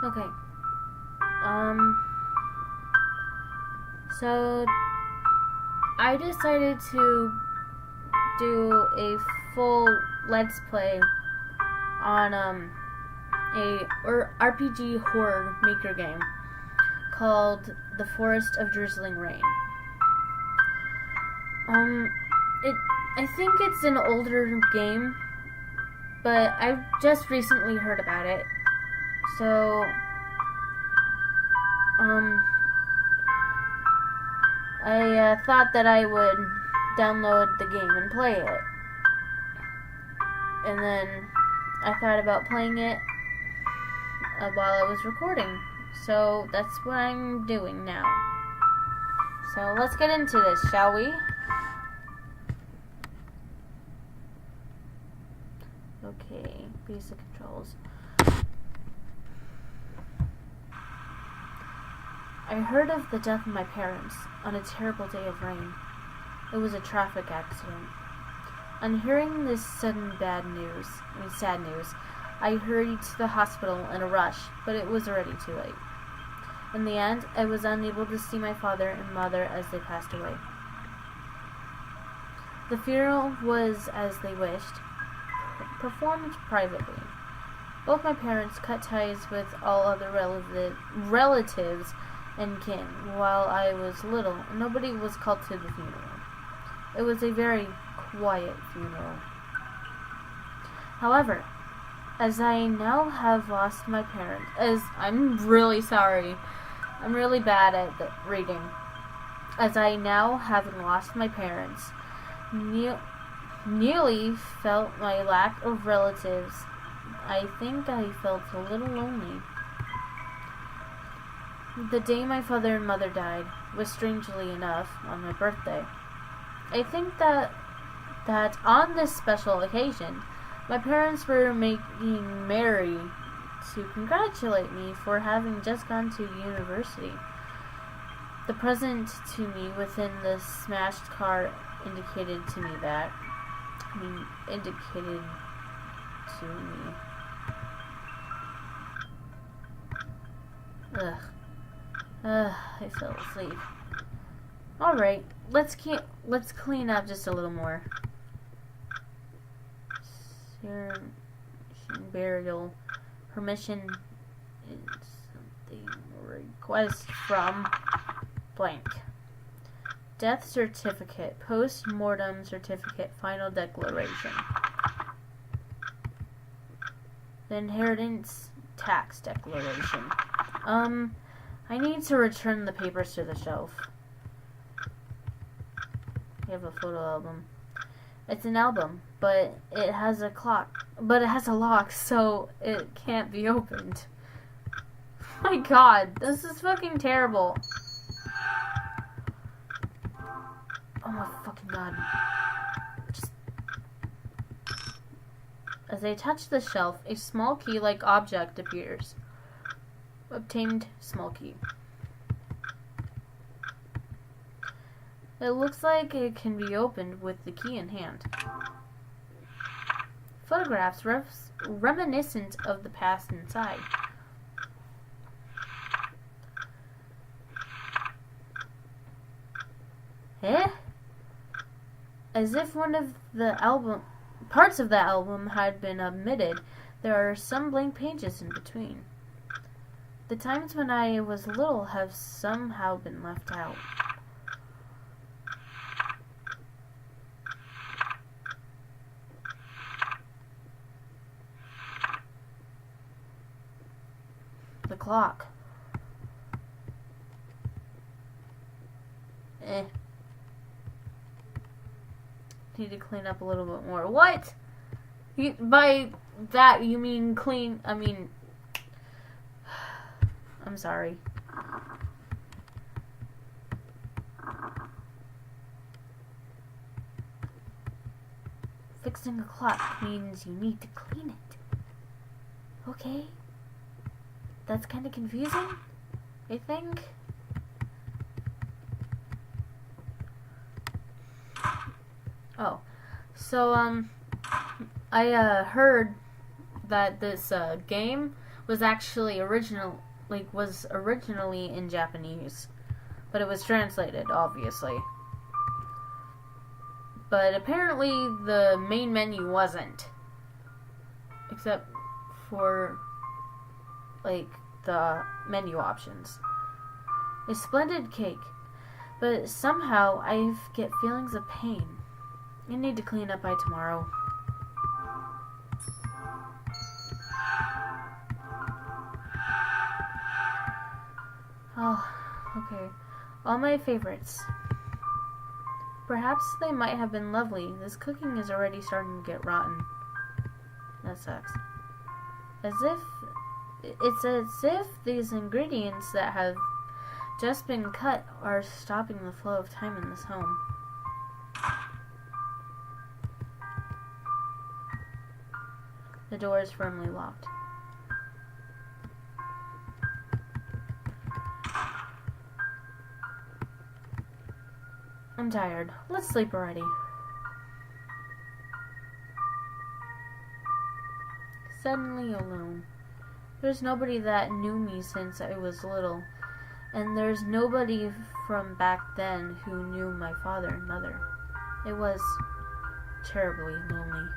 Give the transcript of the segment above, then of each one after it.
Okay. So I decided to do a full Let's Play on a RPG horror maker game called The Forest of Drizzling Rain. I think it's an older game, but I've just recently heard about it. So, I thought that I would download the game and play it. And then I thought about playing it while I was recording. So that's what I'm doing now. So let's get into this, shall we? Okay, basic controls. I heard of the death of my parents on a terrible day of rain. It was a traffic accident. On hearing this sudden sad news, I hurried to the hospital in a rush, but it was already too late. In the end, I was unable to see my father and mother as they passed away. The funeral was as they wished, performed privately. Both my parents cut ties with all other relatives and kin. While I was little, nobody was called to the funeral. It was a very quiet funeral. However, as I now have lost my parents, I'm really sorry, I'm really bad at reading. As I now having lost my parents, nearly felt my lack of relatives, I think I felt a little lonely. The day my father and mother died was, strangely enough, on my birthday. I think that on this special occasion, my parents were making merry to congratulate me for having just gone to university. The present to me within the smashed car indicated to me. I fell asleep. Alright, let's clean up just a little more. Burial. Permission is something. Request from blank. Death certificate. Post-mortem certificate. Final declaration. The inheritance tax declaration. I need to return the papers to the shelf. We have a photo album. It's an album, but it has a lock, so it can't be opened. Oh my god, this is fucking terrible. Oh my fucking god. As I touch the shelf, a small key-like object appears. Obtained small key. It looks like it can be opened with the key in hand. Photographs reminiscent of the past inside. Eh? As if one of the parts of the album had been omitted, there are some blank pages in between. The times when I was little have somehow been left out. The clock. Need to clean up a little bit more. What? By that you mean clean? I'm sorry. Fixing a clock means you need to clean it. Okay? That's kind of confusing, I think. Oh, so I heard that this game was actually originally in Japanese, but it was translated, obviously. But apparently the main menu wasn't, except for the menu options. A splendid cake, but somehow I get feelings of pain. I need to clean up by tomorrow. Oh, okay. All my favorites. Perhaps they might have been lovely. This cooking is already starting to get rotten. That sucks. It's as if these ingredients that have just been cut are stopping the flow of time in this home. The door is firmly locked. I'm tired. Let's sleep already. Suddenly alone. There's nobody that knew me since I was little, and there's nobody from back then who knew my father and mother. It was terribly lonely.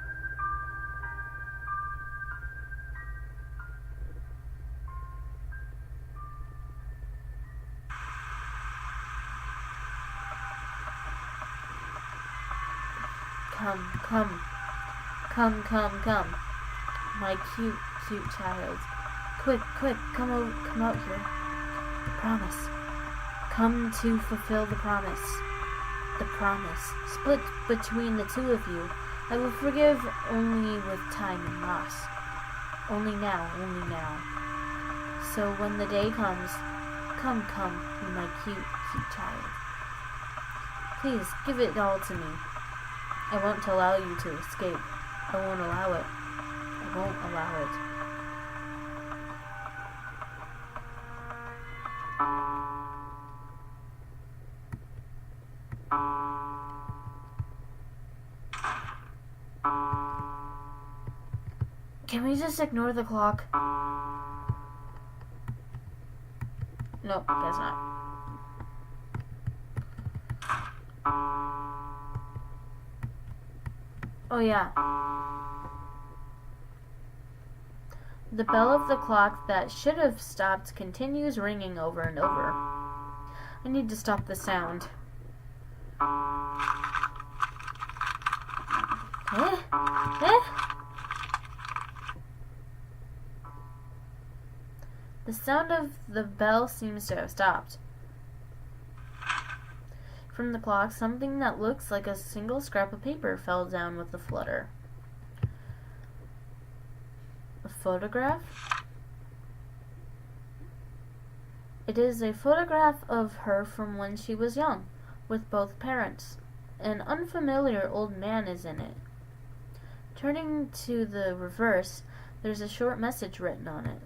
Come. My cute child. Quick, come out here. The promise. Come to fulfill the promise. The promise. Split between the two of you. I will forgive only with time and loss. Only now. So when the day comes, come, my cute child. Please, give it all to me. I won't allow you to escape. I won't allow it. Can we just ignore the clock? Nope, guess not. Oh yeah. The bell of the clock that should have stopped continues ringing over and over. I need to stop the sound. The sound of the bell seems to have stopped. From the clock, something that looks like a single scrap of paper fell down with a flutter. A photograph? It is a photograph of her from when she was young, with both parents. An unfamiliar old man is in it. Turning to the reverse, there's a short message written on it.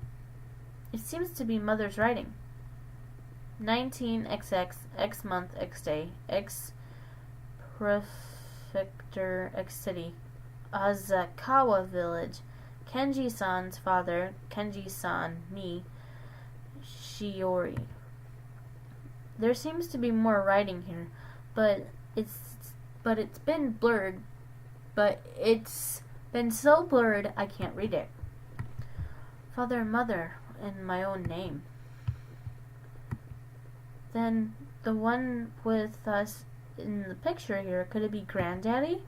It seems to be Mother's writing. 19XX, X month, X day, X prefecture, X city, Azakawa village, Kenji-san's father, Kenji-san, me, Shiori. There seems to be more writing here, but it's been blurred, but it's been so blurred I can't read it. Father and Mother, in my own name. Then the one with us in the picture here, could it be Granddaddy?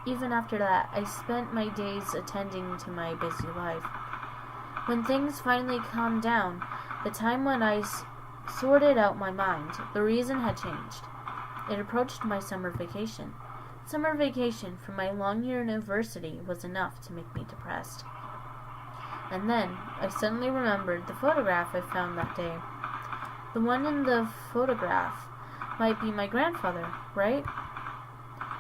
Even after that, I spent my days attending to my busy life. When things finally calmed down, the time when I sorted out my mind, the reason had changed. It approached my summer vacation. Summer vacation from my long year in university was enough to make me depressed. And then, I suddenly remembered the photograph I found that day. The one in the photograph might be my grandfather, right?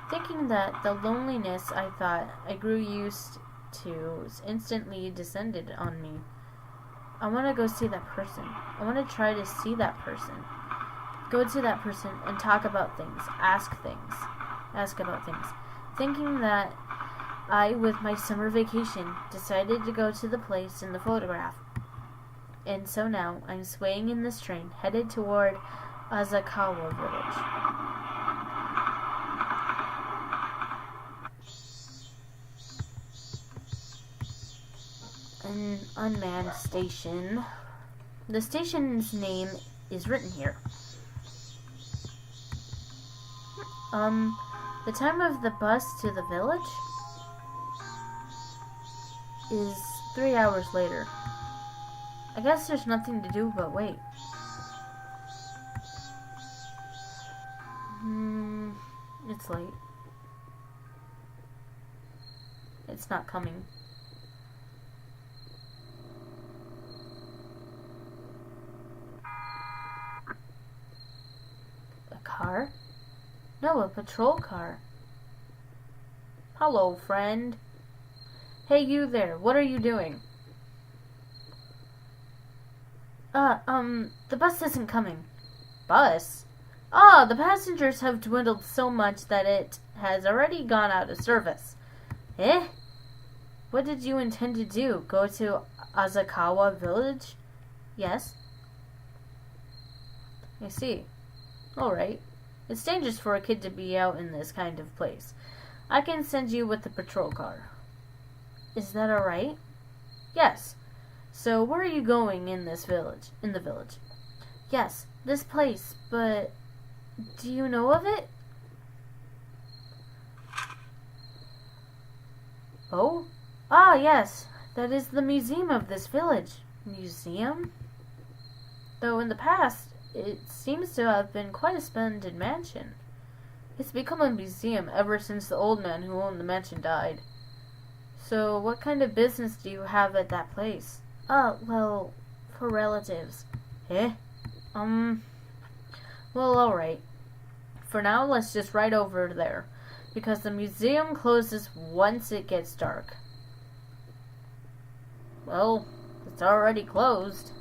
Thinking that, the loneliness I thought I grew used to instantly descended on me. I want to go see that person. I want to try to see that person. Go to that person and talk about things, ask things. ask about things, thinking that I, with my summer vacation, decided to go to the place in the photograph. And so now I'm swaying in this train, headed toward Azakawa village. An unmanned station. The station's name is written here. The time of the bus to the village is 3 hours later. I guess there's nothing to do but wait. It's late. It's not coming. A car? No, a patrol car. Hello, friend. Hey, you there. What are you doing? The bus isn't coming. Bus? Ah, the passengers have dwindled so much that it has already gone out of service. Eh? What did you intend to do? Go to Azakawa village? Yes. I see. Alright. It's dangerous for a kid to be out in this kind of place. I can send you with the patrol car. Is that alright? Yes. So, where are you going in this village? In the village? Yes, this place, but do you know of it? Oh? Ah, yes. That is the museum of this village. Museum? Though in the past, it seems to have been quite a splendid mansion. It's become a museum ever since the old man who owned the mansion died. So, what kind of business do you have at that place? Well, for relatives. Eh? Well, alright. For now, let's just ride over there, because the museum closes once it gets dark. Well, it's already closed.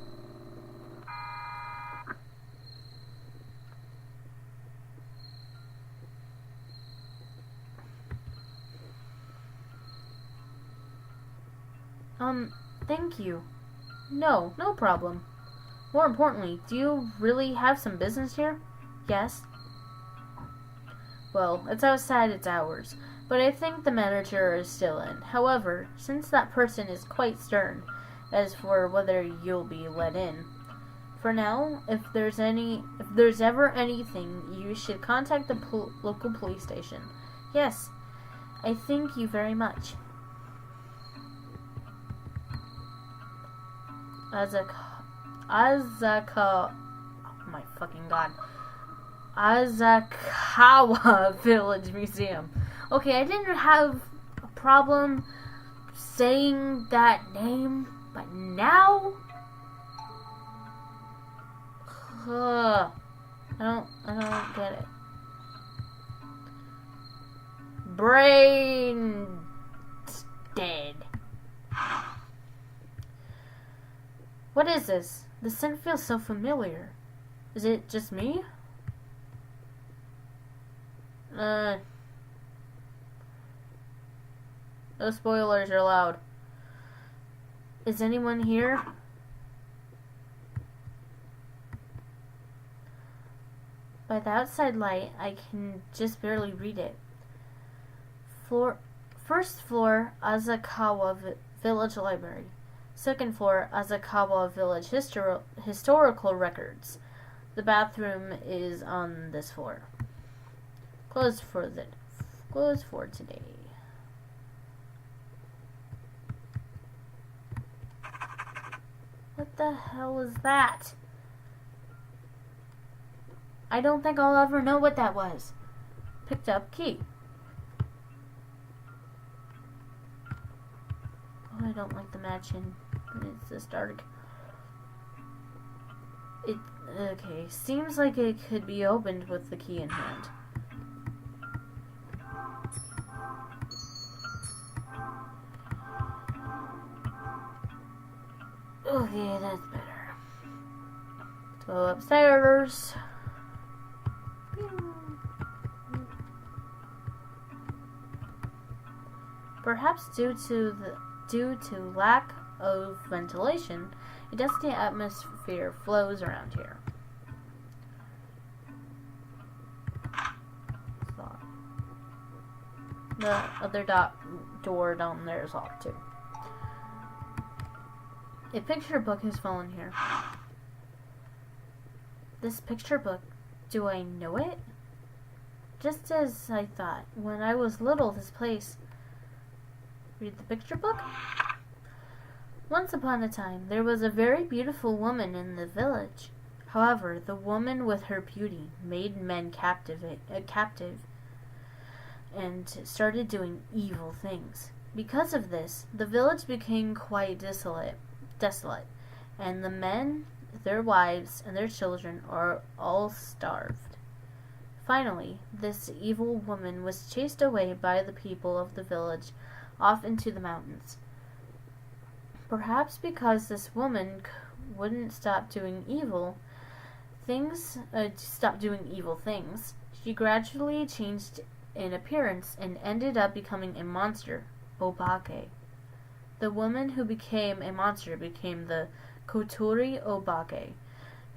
Thank you. No problem. More importantly, do you really have some business here? Yes. Well, it's outside its hours, but I think the manager is still in. However, since that person is quite stern as for whether you'll be let in, for now, if there's ever anything, you should contact the local police station. Yes. I thank you very much. Oh my fucking god. Azakawa Village Museum. Okay, I didn't have a problem saying that name, but now I don't get it. Brain dead. What is this? The scent feels so familiar. Is it just me? No spoilers are allowed. Is anyone here? By the outside light, I can just barely read it. First floor, Azakawa Village Library. Second floor, Azakawa Village Historical Records. The bathroom is on this floor. Closed for today. What the hell was that? I don't think I'll ever know what that was. Picked up key. Oh, I don't like the matching. It's this dark. Okay, seems like it could be opened with the key in hand. Okay, that's better. Let's go upstairs. Perhaps due to lack of ventilation, a dusty atmosphere flows around here. The other door down there is locked too. A picture book has fallen here. This picture book, do I know it? Just as I thought. When I was little, this place... Read the picture book? Once upon a time, there was a very beautiful woman in the village. However, the woman with her beauty made men captive and started doing evil things. Because of this, the village became quite desolate, and the men, their wives, and their children are all starved. Finally, this evil woman was chased away by the people of the village off into the mountains. Perhaps because this woman wouldn't stop doing evil things, she gradually changed in appearance and ended up becoming a monster, Obake. The woman who became a monster became the Kotori Obake,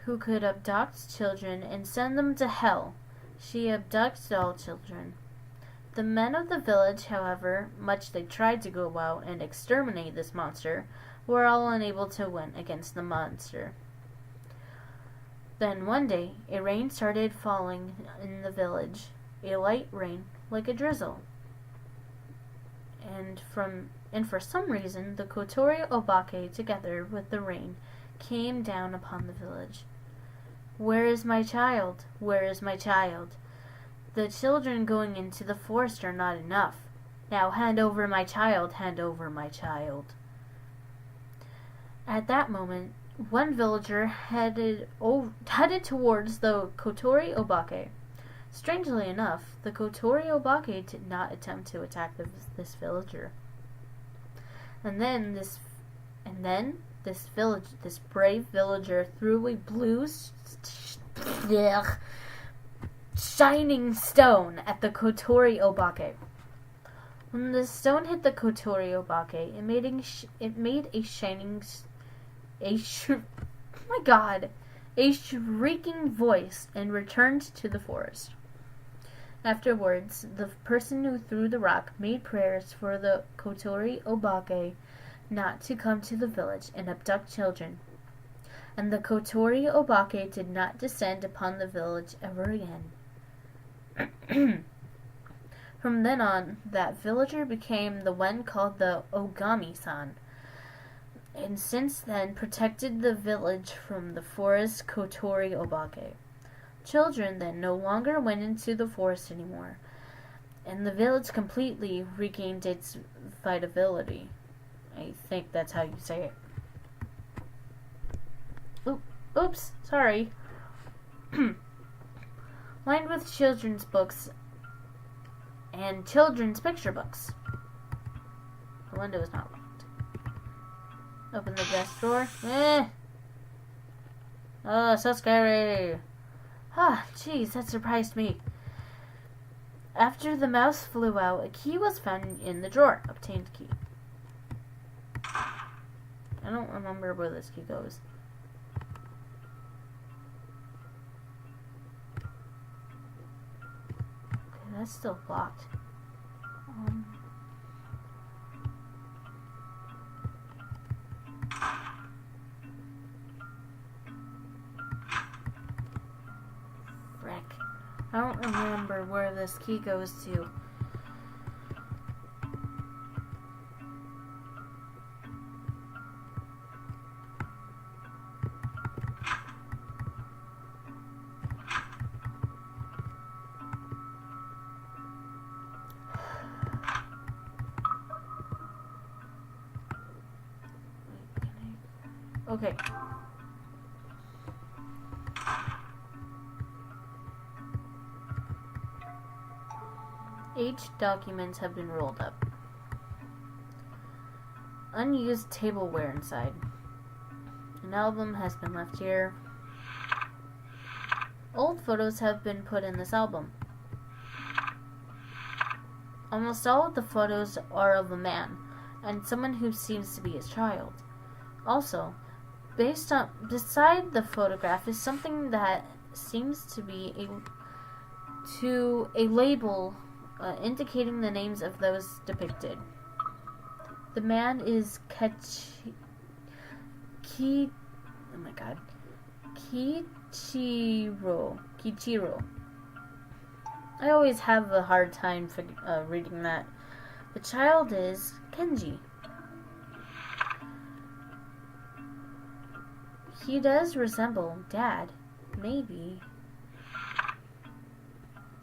who could abduct children and send them to hell. She abducted all children. The men of the village, however much they tried to go out and exterminate this monster, were all unable to win against the monster. Then one day, a rain started falling in the village, a light rain like a drizzle. And for some reason, the Kotori Obake, together with the rain, came down upon the village. Where is my child? Where is my child? The children going into the forest are not enough. Now hand over my child, hand over my child. At that moment, one villager headed towards the Kotori Obake. Strangely enough, the Kotori Obake did not attempt to attack this villager. And then this brave villager threw a blue shining stone at the Kotori Obake. When the stone hit the Kotori Obake, it made a shrieking voice and returned to the forest. Afterwards, the person who threw the rock made prayers for the Kotori Obake not to come to the village and abduct children. And the Kotori Obake did not descend upon the village ever again. From then on, that villager became the one called the Ogami-san, and since then protected the village from the forest Kotori Obake. Children then no longer went into the forest anymore, and the village completely regained its vitality. I think that's how you say it. Oops, sorry. Lined with children's books and children's picture books. The window is not locked. Open the desk drawer. Oh, so scary. Jeez, that surprised me. After the mouse flew out, a key was found in the drawer. Obtained key. I don't remember where this key goes. Okay, that's still locked. Frick. I don't remember where this key goes to. Okay. H documents have been rolled up. Unused tableware inside. An album has been left here. Old photos have been put in this album. Almost all of the photos are of a man, and someone who seems to be his child. Also, beside the photograph is something that seems to be a label indicating the names of those depicted. The man is Kichiro. I always have a hard time reading that. The child is Kenji. He does resemble Dad. Maybe.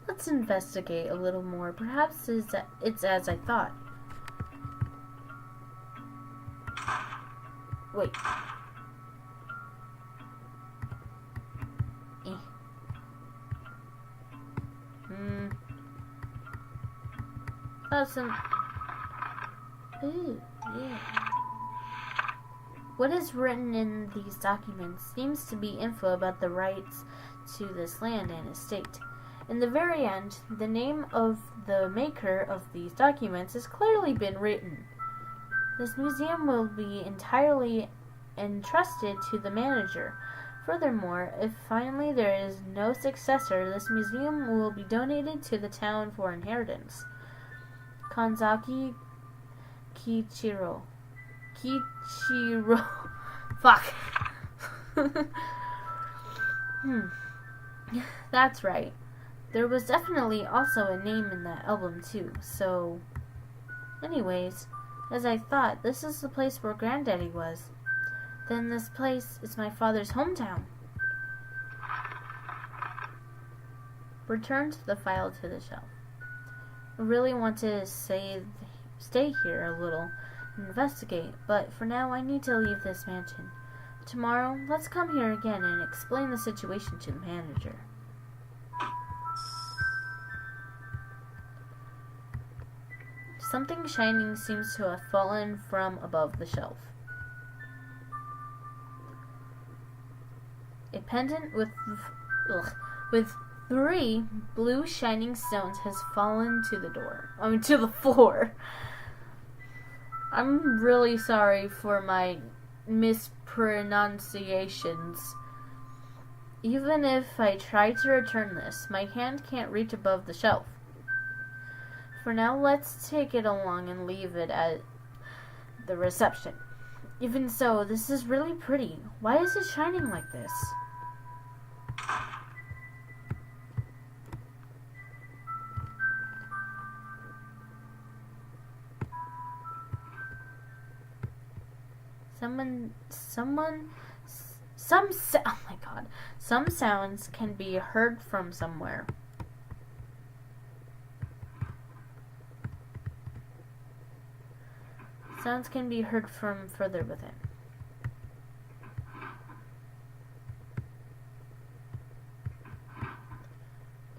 Let's investigate a little more. Perhaps it's as I thought. Wait. Some. Ooh, yeah. What is written in these documents seems to be info about the rights to this land and estate. In the very end, the name of the maker of these documents has clearly been written. This museum will be entirely entrusted to the manager. Furthermore, if finally there is no successor, this museum will be donated to the town for inheritance. Kanzaki Kichiro. Fuck. That's right. There was definitely also a name in that album too, so... Anyways, as I thought, this is the place where Granddaddy was. Then this place is my father's hometown. Return the file to the shelf. I really want to stay here a little and investigate, but for now I need to leave this mansion. Tomorrow, let's come here again and explain the situation to the manager. Something shining seems to have fallen from above the shelf. A pendant with 3 blue shining stones has fallen to the floor. I'm really sorry for my mispronunciations. Even if I try to return this, my hand can't reach above the shelf. For now, let's take it along and leave it at the reception. Even so, this is really pretty. Why is it shining like this? Oh my god. Some sounds can be heard from somewhere. Sounds can be heard from further within.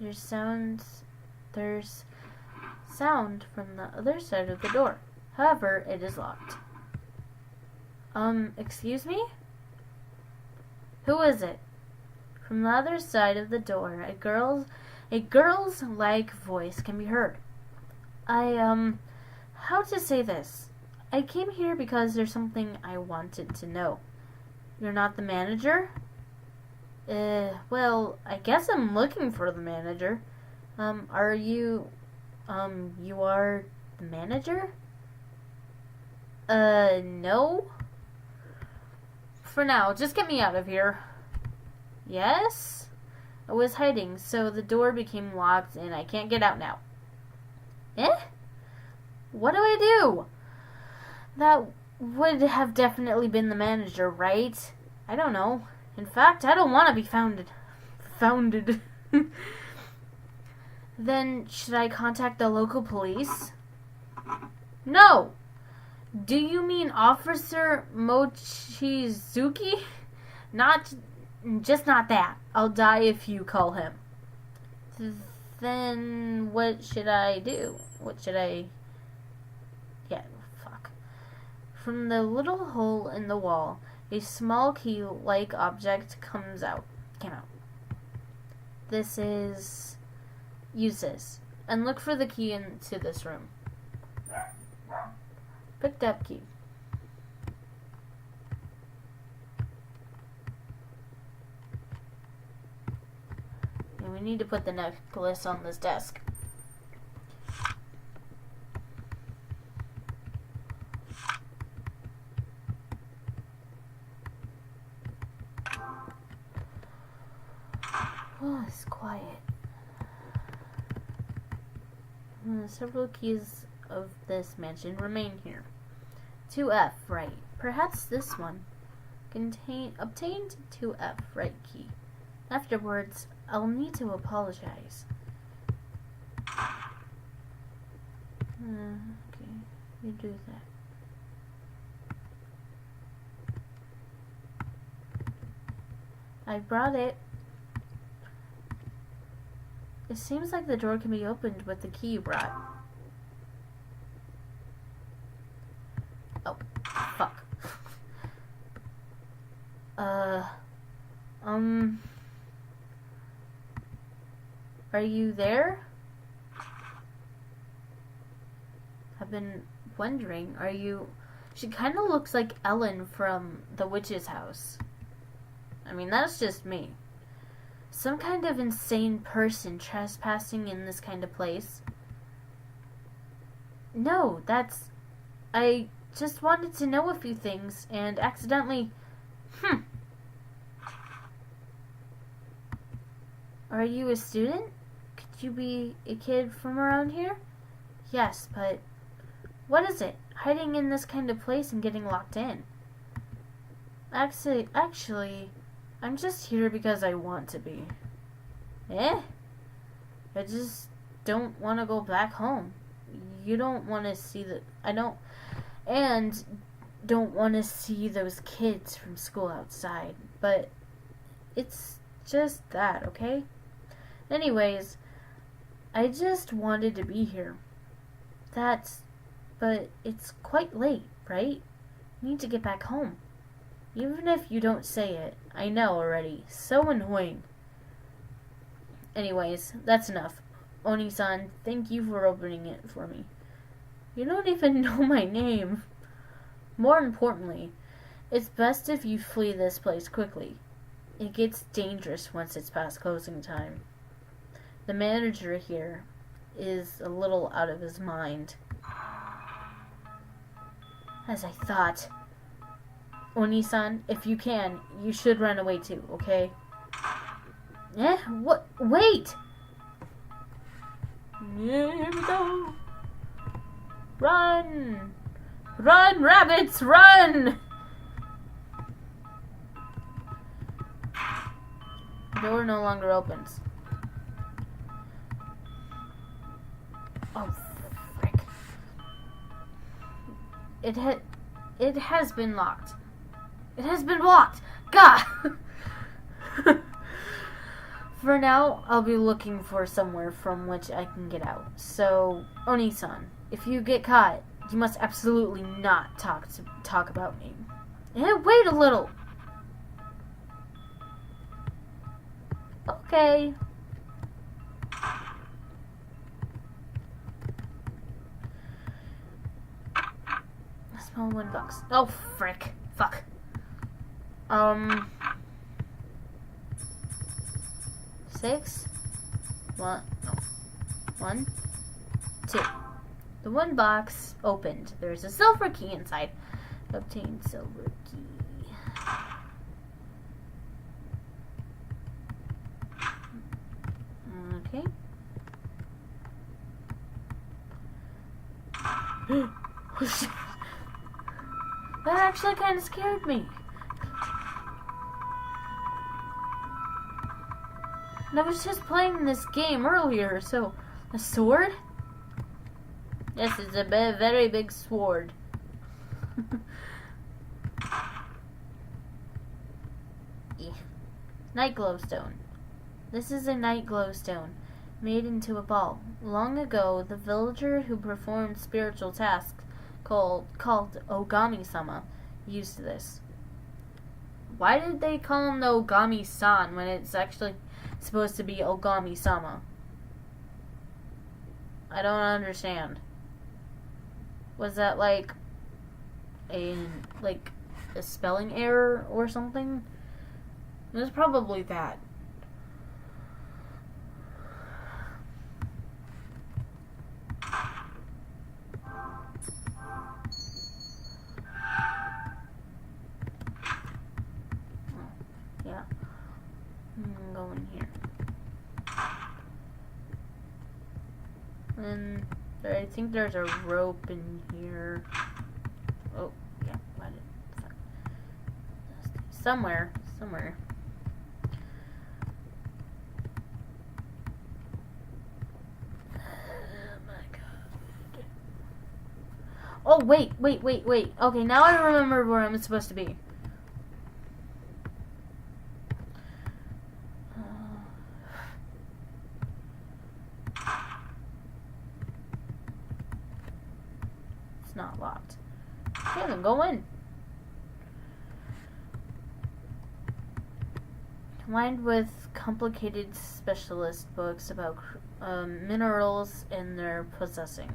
There's sound from the other side of the door. However, it is locked. Excuse me? Who is it? From the other side of the door, a girl's like voice can be heard. How to say this? I came here because there's something I wanted to know. You're not the manager? Well, I guess I'm looking for the manager. Are you, you are the manager? No? For now, just get me out of here. Yes? I was hiding, so the door became locked and I can't get out now. What do I do? That would have definitely been the manager, right? I don't know. In fact, I don't want to be founded. Then, should I contact the local police? No! Do you mean Officer Mochizuki? Not that. I'll die if you call him. Then what should I do? From the little hole in the wall, a small key-like object came out. Use this. and look for the key into this room. Picked up key. And we need to put the necklace on this desk. Oh, it's quiet. Several keys of this mansion remain here. 2F, right. Perhaps this one. Obtained 2F, right key. Afterwards, I'll need to apologize. Okay, you do that. I brought it. It seems like the door can be opened with the key you brought. Oh, fuck. Are you there? I've been wondering, are you... She kind of looks like Ellen from the witch's house. I mean, that's just me. Some kind of insane person trespassing in this kind of place. No, that's... I just wanted to know a few things and accidentally... Are you a student? Could you be a kid from around here? Yes, but... What is it? Hiding in this kind of place and getting locked in? Actually, I'm just here because I want to be. I just don't want to go back home. You don't want to see the... don't want to see those kids from school outside. But it's just that, okay? Anyways, I just wanted to be here. But it's quite late, right? You need to get back home. Even if you don't say it, I know already. So annoying. Anyways, that's enough. Oni-san, thank you for opening it for me. You don't even know my name. More importantly, it's best if you flee this place quickly. It gets dangerous once it's past closing time. The manager here is a little out of his mind. As I thought. Oni-san, if you can, you should run away too, okay? What? Wait! Here we go! Run! Run, rabbits, run! The door no longer opens. Oh, frick. It has been locked. It has been locked! God! For now, I'll be looking for somewhere from which I can get out. So, Oni-san, if you get caught, you must absolutely not talk about me. Wait a little! Okay. Small one box. Oh, frick. Fuck. 6. 1, 2. The one box opened. There's a silver key inside. Obtain silver key. Okay. That actually kind of scared me. And I was just playing this game earlier, so... A sword? Yes, it's a very big sword. Night glowstone. This is a night glowstone, made into a ball. Long ago, the villager who performed spiritual tasks called Ogami-sama used this. Why did they call him the Ogami-san when it's actually supposed to be Ogami-sama? I don't understand. Was that like a spelling error or something? It was probably that. Yeah. I'm gonna go in here. And I think there's a rope in here. Oh, yeah. Somewhere. Oh, wait. Okay, now I remember where I'm supposed to be. It's not locked. Okay, then go in. Lined with complicated specialist books about minerals and their possessing.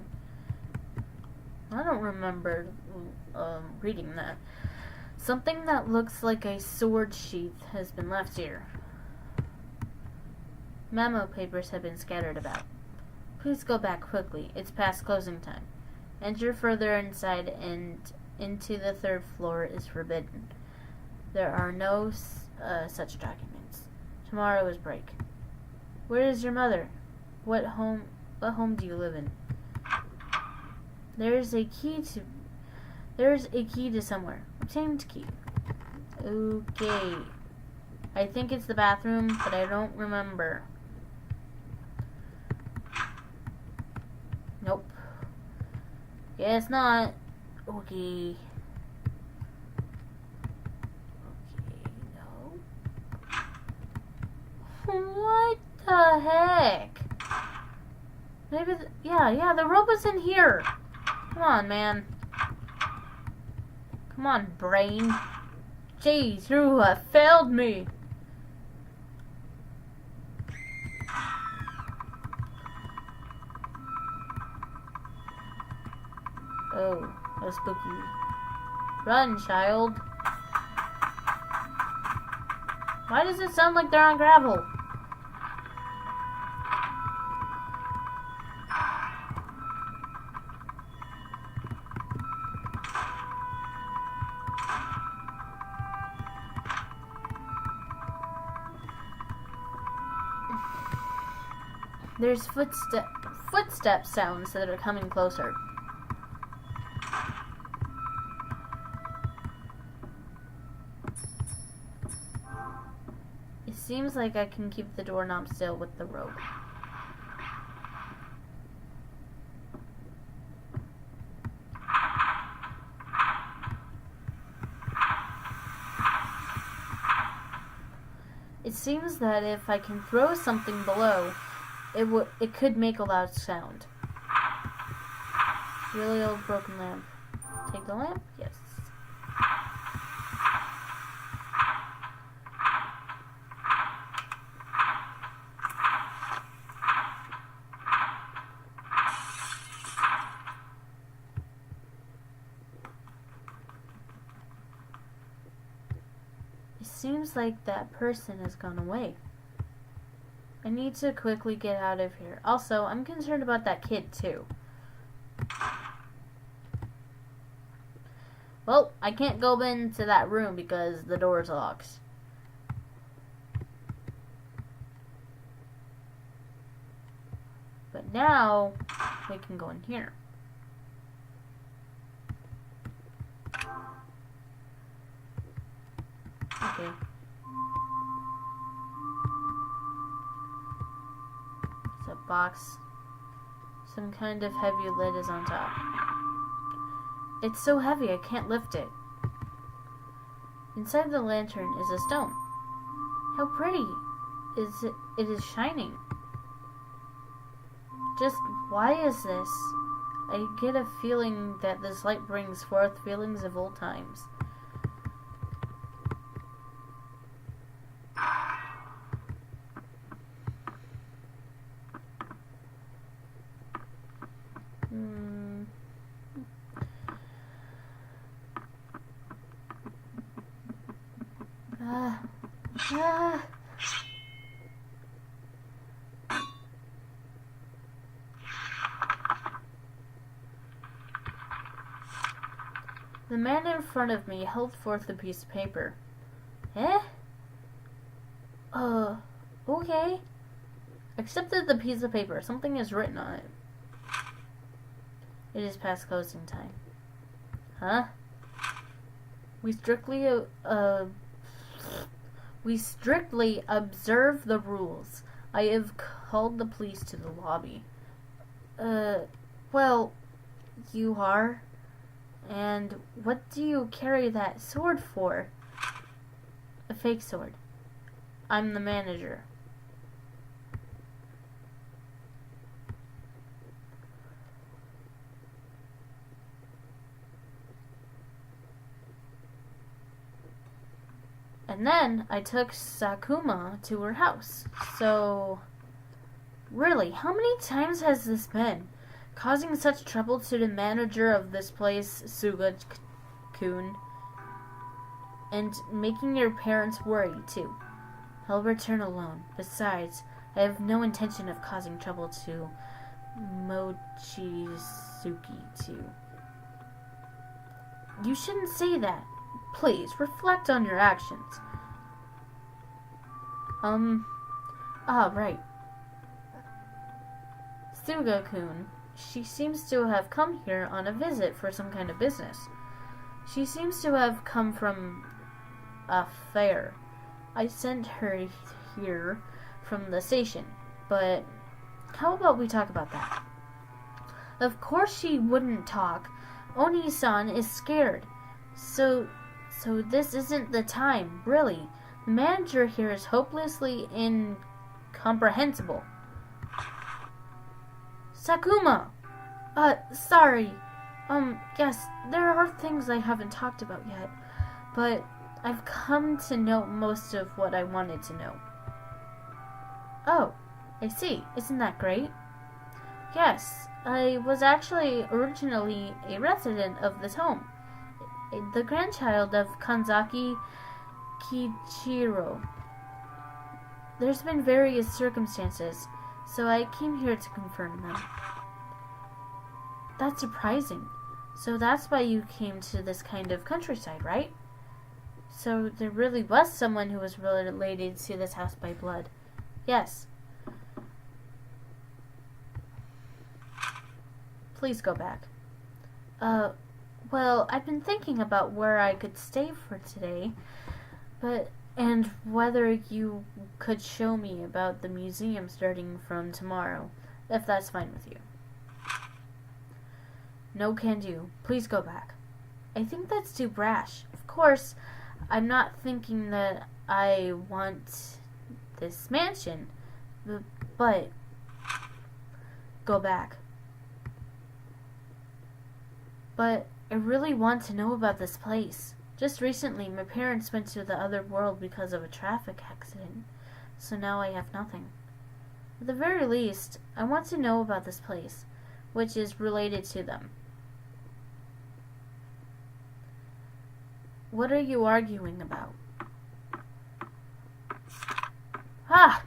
I don't remember reading that. Something that looks like a sword sheath has been left here. Memo papers have been scattered about. Please go back quickly. It's past closing time. Enter further inside and into the third floor is forbidden. There are no such documents. Tomorrow is break. Where is your mother? What home do you live in? There's a key to somewhere. Obtained key. Okay. I think it's the bathroom, but I don't remember. Nope. Guess not. Okay. No. What the heck? Maybe, yeah, the rope is in here. Come on, man. Come on, brain. Jeez, you have failed me. Oh, that's spooky. Run, child. Why does it sound like they're on gravel? There's footstep sounds that are coming closer. It seems like I can keep the doorknob still with the rope. It seems that if I can throw something below, it could make a loud sound. Really old broken lamp. Take the lamp? Yes. It seems like that person has gone away. I need to quickly get out of here. Also, I'm concerned about that kid, too. Well, I can't go into that room because the door's locked. But now, we can go in here. Okay. It's a box. Some kind of heavy lid is on top. It's so heavy I can't lift it. Inside the lantern is a stone. How pretty is it? It is shining. Just why is this? I get a feeling that this light brings forth feelings of old times. Ah. Ah. The man in front of me held forth a piece of paper. Eh? Okay. Accepted the piece of paper. Something is written on it. It is past closing time. Huh? We strictly observe the rules. I have called the police to the lobby. Well, you are? And what do you carry that sword for? A fake sword. I'm the manager. And then I took Sakuma to her house. So, really, how many times has this been? Causing such trouble to the manager of this place, Suga-kun, and making your parents worry, too. I'll return alone. Besides, I have no intention of causing trouble to Mochizuki, too. You shouldn't say that. Please, reflect on your actions. Right. Suga-kun, she seems to have come here on a visit for some kind of business. She seems to have come from a fair. I sent her here from the station, but how about we talk about that? Of course she wouldn't talk. Oni-san is scared. So this isn't the time, really. The manager here is hopelessly incomprehensible. Sakuma! Sorry. Yes, there are things I haven't talked about yet, but I've come to know most of what I wanted to know. Oh, I see. Isn't that great? Yes, I was actually originally a resident of this home. The grandchild of Kanzaki Kichiro. There's been various circumstances, so I came here to confirm them. That's surprising. So that's why you came to this kind of countryside, right? So there really was someone who was related to this house by blood. Yes. Please go back. Well, I've been thinking about where I could stay for today, and whether you could show me about the museum starting from tomorrow, if that's fine with you. No can do. Please go back. I think that's too brash. Of course, I'm not thinking that I want this mansion, but go back. But I really want to know about this place. Just recently, my parents went to the other world because of a traffic accident, so now I have nothing. At the very least, I want to know about this place, which is related to them. What are you arguing about? Ah!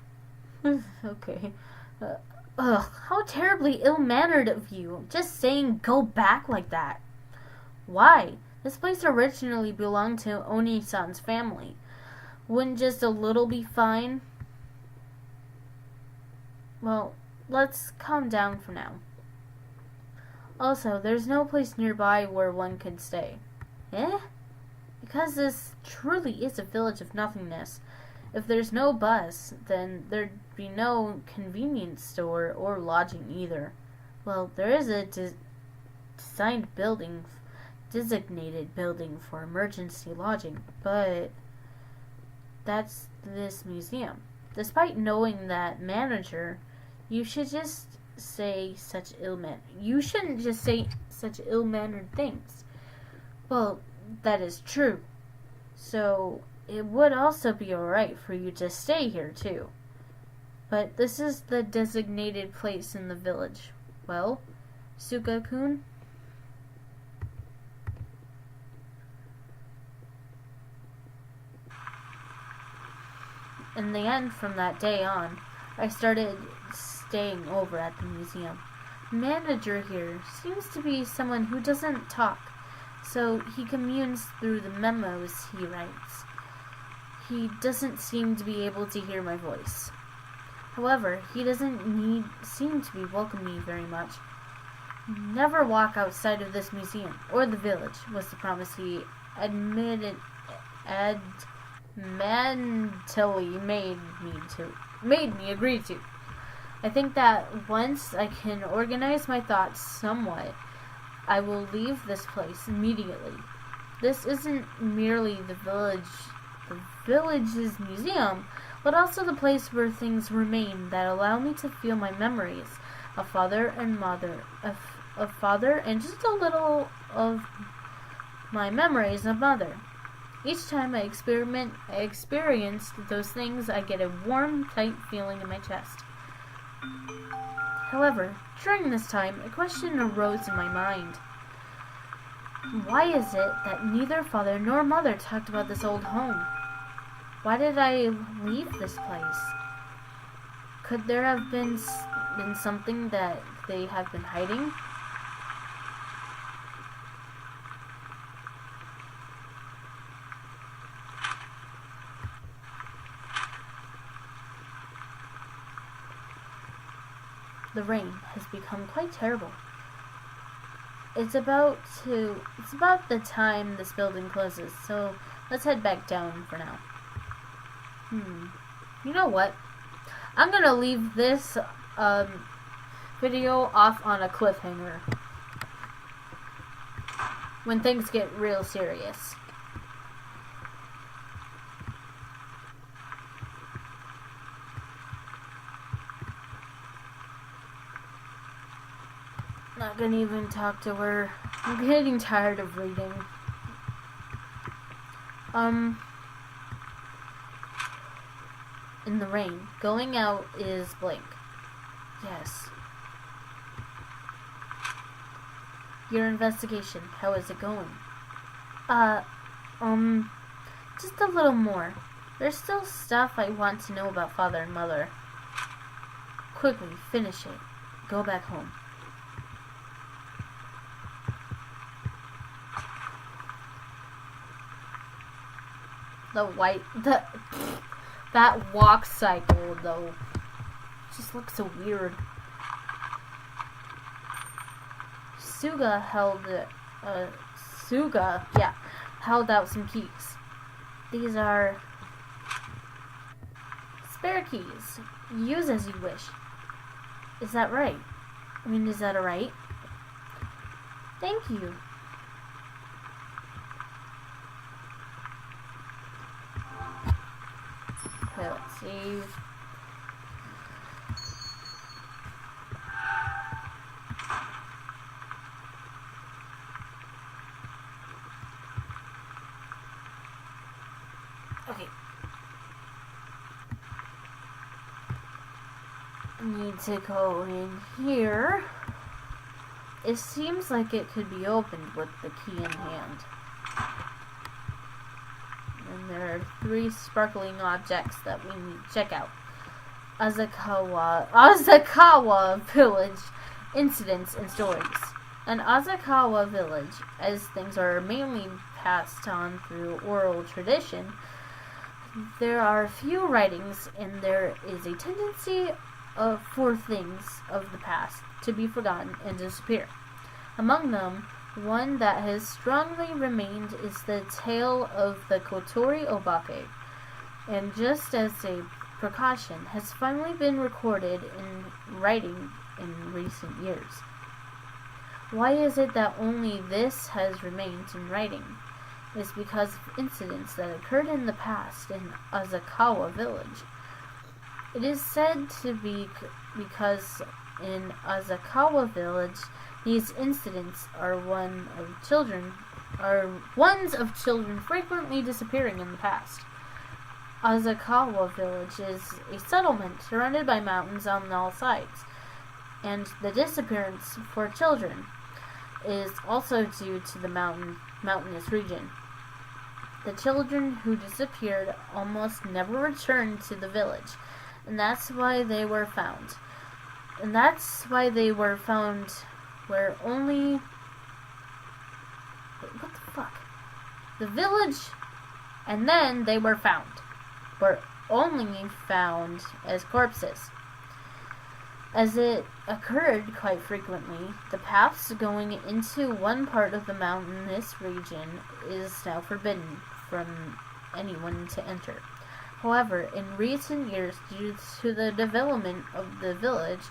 Okay. How terribly ill-mannered of you, just saying go back like that. Why? This place originally belonged to Oni-san's family. Wouldn't just a little be fine? Well, let's calm down for now. Also, there's no place nearby where one could stay. Eh? Because this truly is a village of nothingness. If there's no bus, then there'd be no convenience store or lodging either. Well, there is a designated building for emergency lodging, but that's this museum. Despite knowing that manager, you shouldn't just say such ill-mannered things. Well, that is true. So it would also be alright for you to stay here too. But this is the designated place in the village. Well, Suga-kun? In the end, from that day on, I started staying over at the museum. The manager here seems to be someone who doesn't talk, so he communes through the memos he writes. He doesn't seem to be able to hear my voice. However, he doesn't seem to be welcoming me very much. Never walk outside of this museum or the village was the promise he admitted mentally made me agree to. I think that once I can organize my thoughts somewhat, I will leave this place immediately. This isn't merely the village's museum, but also the place where things remain that allow me to feel my memories of father and mother, of father, and just a little of my memories of mother. Each time I experienced those things, I get a warm, tight feeling in my chest. However, during this time, a question arose in my mind. Why is it that neither father nor mother talked about this old home? Why did I leave this place? Could there have been something that they have been hiding? The rain has become quite terrible. It's about the time this building closes, so let's head back down for now. You know what? I'm gonna leave this video off on a cliffhanger when things get real serious. Not gonna even talk to her. I'm getting tired of reading. In the rain. Going out is blank. Yes. Your investigation, how is it going? Just a little more. There's still stuff I want to know about father and mother. Quickly, finish it. Go back home. That walk cycle though just looks so weird. Suga held out some keys. These are spare keys. Use as you wish. Is that right? Is that alright? Thank you. Okay, let's see. Okay. Need to go in here. It seems like it could be opened with the key in hand. And there are 3 sparkling objects that we need to check out. Asakawa Village Incidents and Stories. In Asakawa Village, as things are mainly passed on through oral tradition, there are few writings and there is a tendency for things of the past to be forgotten and disappear. Among them, one that has strongly remained is the tale of the Kotori Obake, and just as a precaution, has finally been recorded in writing in recent years. Why is it that only this has remained in writing? It's because of incidents that occurred in the past in Asakawa Village. It is said to be because in Asakawa Village, these incidents are ones of children frequently disappearing in the past. Asakawa Village is a settlement surrounded by mountains on all sides. and the disappearance for children is also due to the mountainous region. The children who disappeared almost never returned to the village, and that's why they were found. Where only... Wait, what the fuck? The village, and then they were found. Were only found as corpses. As it occurred quite frequently, the paths going into one part of the mountainous region is now forbidden from anyone to enter. However, in recent years, due to the development of the village,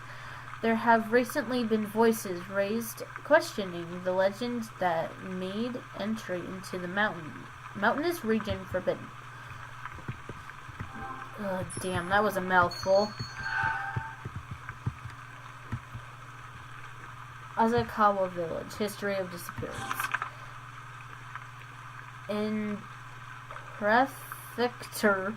there have recently been voices raised questioning the legend that made entry into the mountainous region forbidden. Oh, damn, that was a mouthful. Asakawa Village, History of Disappearance. In Prefecture,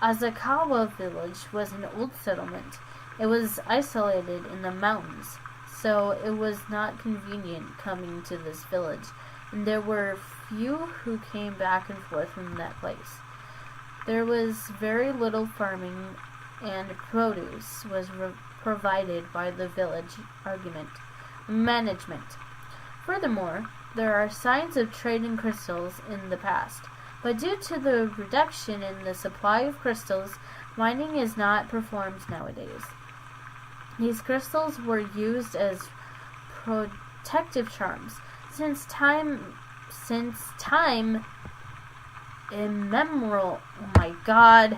Asakawa Village was an old settlement. It was isolated in the mountains, so it was not convenient coming to this village, and there were few who came back and forth from that place. There was very little farming, and produce was provided by the village management. Furthermore, there are signs of trade in crystals in the past, but due to the reduction in the supply of crystals, mining is not performed nowadays. These crystals were used as protective charms since time immemorial. Oh my god.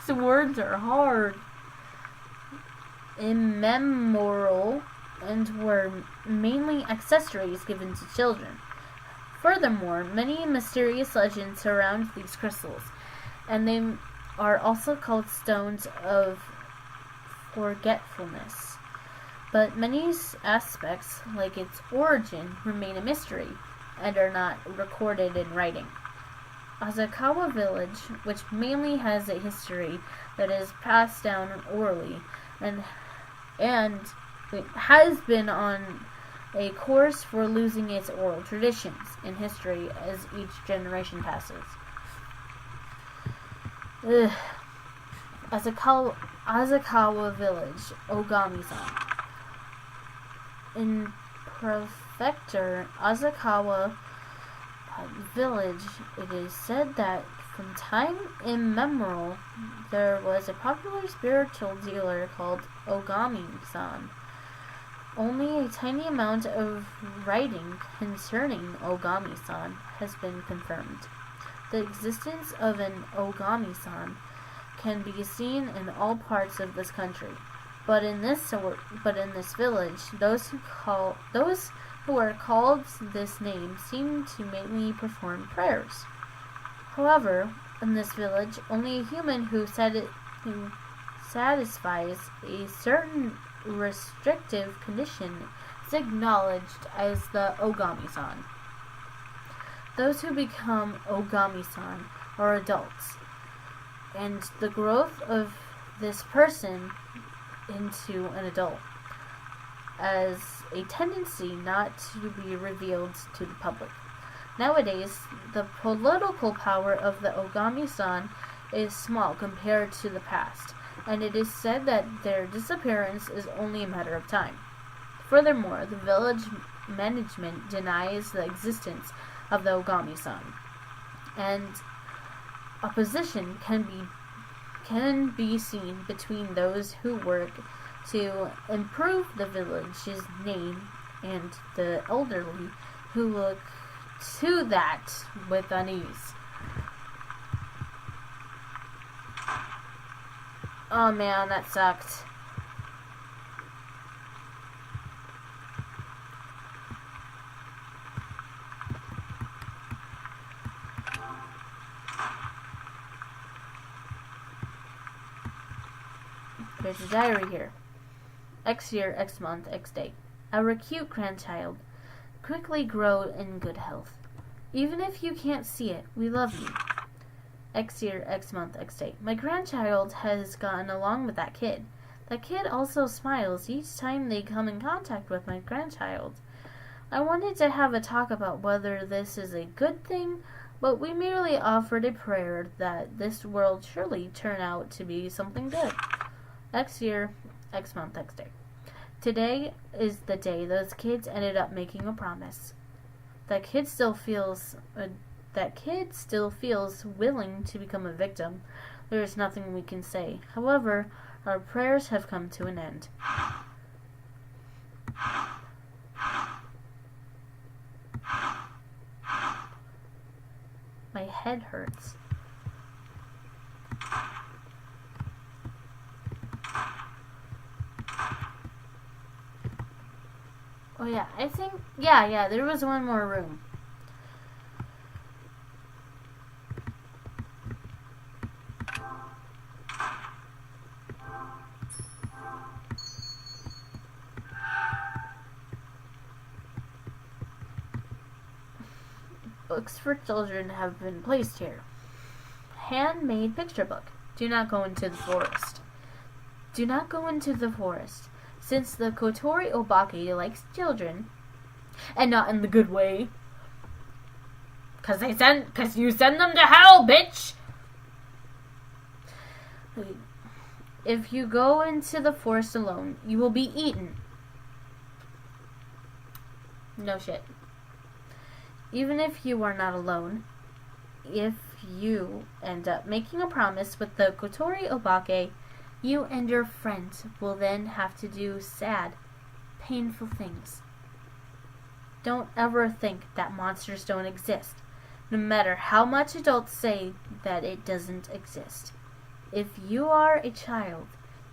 These words are hard. Immemorial, and were mainly accessories given to children. Furthermore, many mysterious legends surround these crystals, and they are also called stones of forgetfulness. But many aspects, like its origin, remain a mystery and are not recorded in writing. Asakawa Village, which mainly has a history that is passed down orally, and it has been on a course for losing its oral traditions in history as each generation passes. Asakawa Village, Ogami-san. In Prefecture Asakawa Village, it is said that from time immemorial there was a popular spiritual dealer called Ogami-san. Only a tiny amount of writing concerning Ogami-san has been confirmed. The existence of an Ogami-san can be seen in all parts of this country, but in this village, those who are called this name seem to mainly perform prayers. However, in this village, only a human who satisfies a certain restrictive condition is acknowledged as the Ogami-san. Those who become Ogami-san are adults, and the growth of this person into an adult as a tendency not to be revealed to the public. Nowadays, the political power of the Ogami-san is small compared to the past, and it is said that their disappearance is only a matter of time. Furthermore, the village management denies the existence of the Ogami-san, and opposition can be seen between those who work to improve the village's name and the elderly who look to that with unease. Oh man, that sucked. There's a diary here. X year, X month, X day. Our cute grandchild. Quickly grow in good health. Even if you can't see it, we love you. X year, X month, X day. My grandchild has gotten along with that kid. The kid also smiles each time they come in contact with my grandchild. I wanted to have a talk about whether this is a good thing, but we merely offered a prayer that this world surely turn out to be something good. X year, X month, X day. Today is the day those kids ended up making a promise. That kid still feels willing to become a victim. There is nothing we can say. However, our prayers have come to an end. My head hurts. Oh yeah, I think, yeah, there was one more room. Books for children have been placed here. Handmade picture book. Do not go into the forest. Do not go into the forest. Since the Kotori Obake likes children, and not in the good way. Cause you send them to hell, bitch! If you go into the forest alone, you will be eaten. No shit. Even if you are not alone, if you end up making a promise with the Kotori Obake, you and your friends will then have to do sad, painful things. Don't ever think that monsters don't exist, no matter how much adults say that it doesn't exist. If you are a child,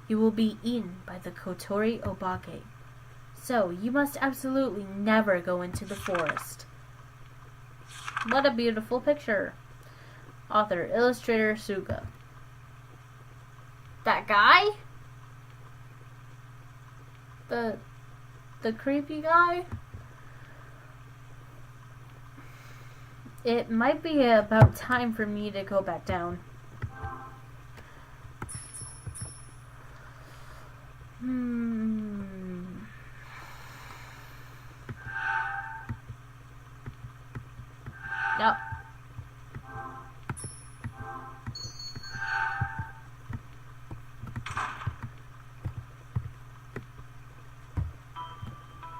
you will be eaten by the Kotori Obake. So, you must absolutely never go into the forest. What a beautiful picture. Author, illustrator, Suga. That guy? The creepy guy? It might be about time for me to go back down. Yep.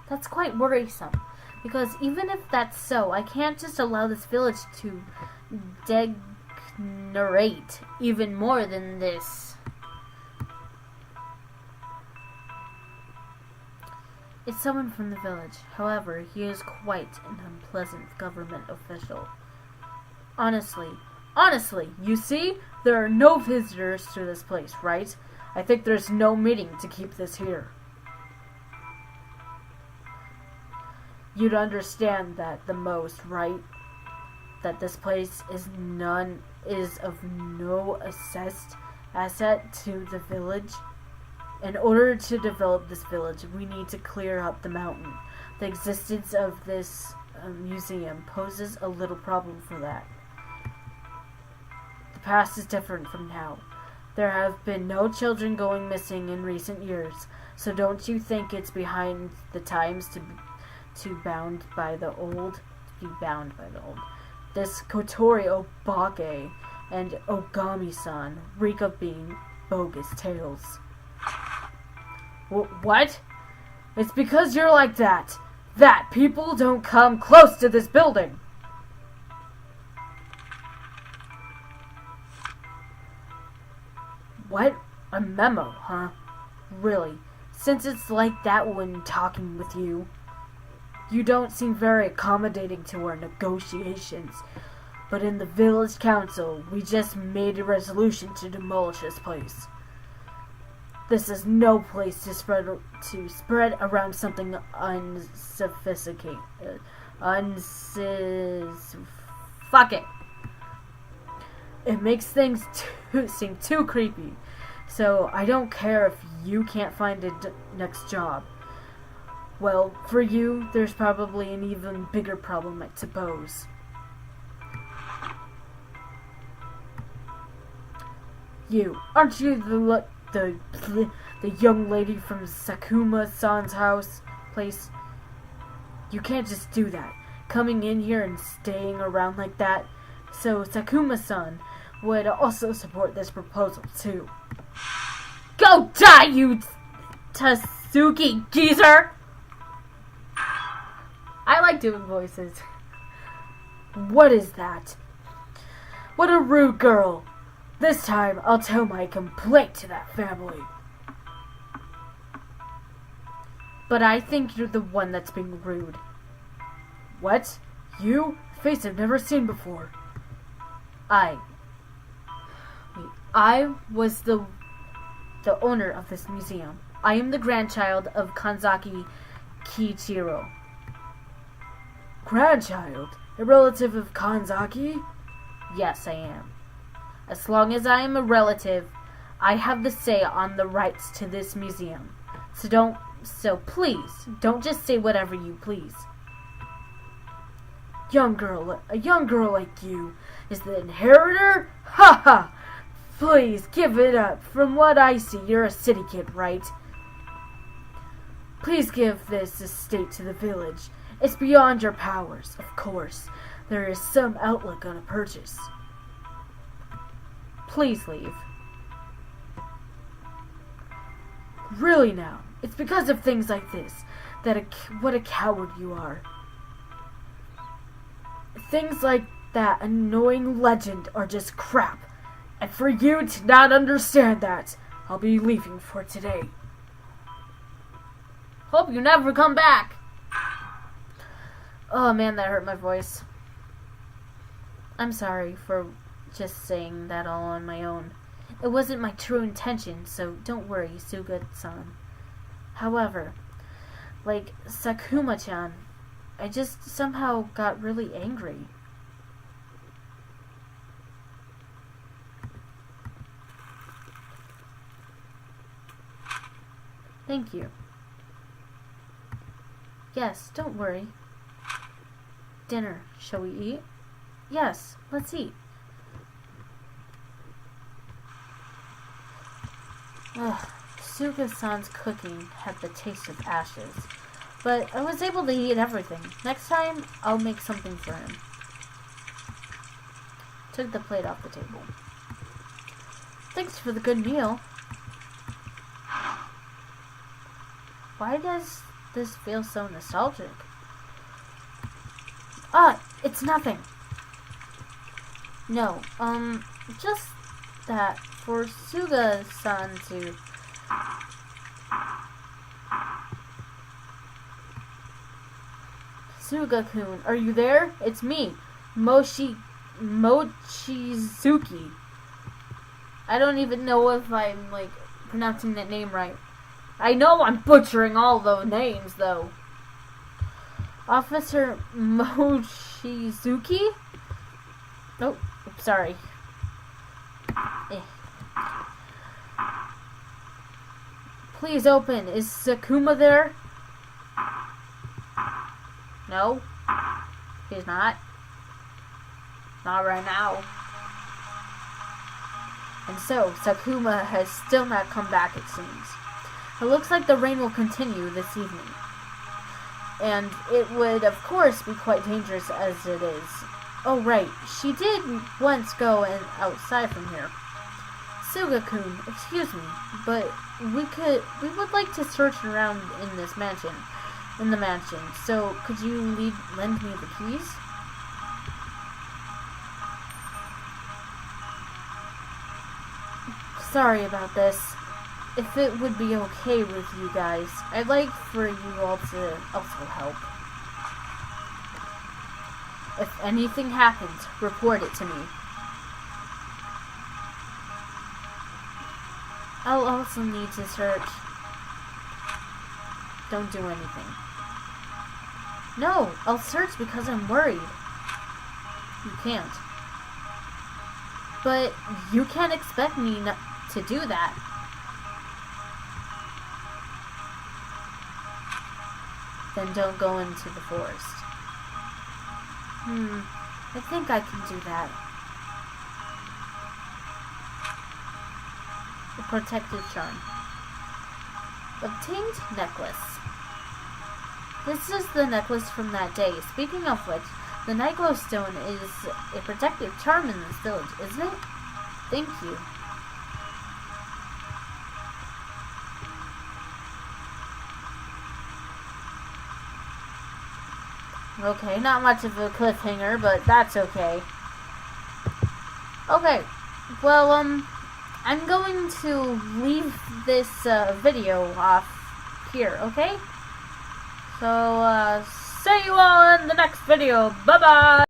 That's quite worrisome, because even if that's so, I can't just allow this village to degenerate even more than this. It's someone from the village. However, he is quite an unpleasant government official. Honestly, you see, there are no visitors to this place, right? I think there's no meeting to keep this here. You'd understand that the most, right? That this place is of no asset to the village. In order to develop this village, we need to clear up the mountain. The existence of this museum poses a little problem for that. The past is different from now. There have been no children going missing in recent years, so don't you think it's behind the times to be bound by the old? This Kotori Obake and Ogami-san reek of being bogus tales. What? It's because you're like that people don't come close to this building. What? A memo, huh? Really? Since it's like that when talking with you. You don't seem very accommodating to our negotiations. But in the village council, we just made a resolution to demolish this place. This is no place to spread around something unsophisticated. Fuck it. It makes things seem too creepy. So I don't care if you can't find a next job. Well, for you, there's probably an even bigger problem, I suppose. You, aren't you the young lady from Sakuma-san's place. You can't just do that, coming in here and staying around like that. So Sakuma-san would also support this proposal too. Go die, you Tatsuki geezer! I like doing voices. What is that? What a rude girl! This time, I'll tell my complaint to that family. But I think you're the one that's being rude. What? You? A face I've never seen before. I was the owner of this museum. I am the grandchild of Kanzaki Kiichiro. Grandchild? A relative of Kanzaki? Yes, I am. As long as I am a relative, I have the say on the rights to this museum. So please, don't just say whatever you please. A young girl like you is the inheritor? Ha ha! Please, give it up. From what I see, you're a city kid, right? Please give this estate to the village. It's beyond your powers, of course. There is some outlook on a purchase. Please leave. Really now, it's because of things like this what a coward you are. Things like that annoying legend are just crap. And for you to not understand that, I'll be leaving for today. Hope you never come back. Oh man, that hurt my voice. I'm sorry for just saying that all on my own. It wasn't my true intention, so don't worry, Suga-san. However, like Sakuma-chan, I just somehow got really angry. Thank you. Yes, don't worry. Dinner, shall we eat? Yes, let's eat. Ugh, Suga-san's cooking had the taste of ashes. But I was able to eat everything. Next time, I'll make something for him. Took the plate off the table. Thanks for the good meal. Why does this feel so nostalgic? It's nothing. No, just that for Suga-san to... Suga-kun, are you there? It's me, Mochizuki. I don't even know if I'm, pronouncing that name right. I know I'm butchering all those names, though. Officer Mochizuki? Oh, sorry. Please open. Is Sakuma there? No? He's not. Not right now. And so, Sakuma has still not come back, it seems. It looks like the rain will continue this evening. And it would, of course, be quite dangerous as it is. Oh, right. She did once go outside from here. Suga-kun, excuse me, but we would like to search around in the mansion. So, could you lend me the keys? Sorry about this. If it would be okay with you guys, I'd like for you all to also help. If anything happens, report it to me. I'll also need to search. Don't do anything. No, I'll search because I'm worried. You can't. But you can't expect me to do that. Then don't go into the forest. I think I can do that. a protective charm. Obtained necklace. This is the necklace from that day. Speaking of which, the Nightglow Stone is a protective charm in this village, isn't it? Thank you. Okay, not much of a cliffhanger, but that's okay. Okay, well, I'm going to leave this video off here, okay? So, see you all in the next video. Bye-bye!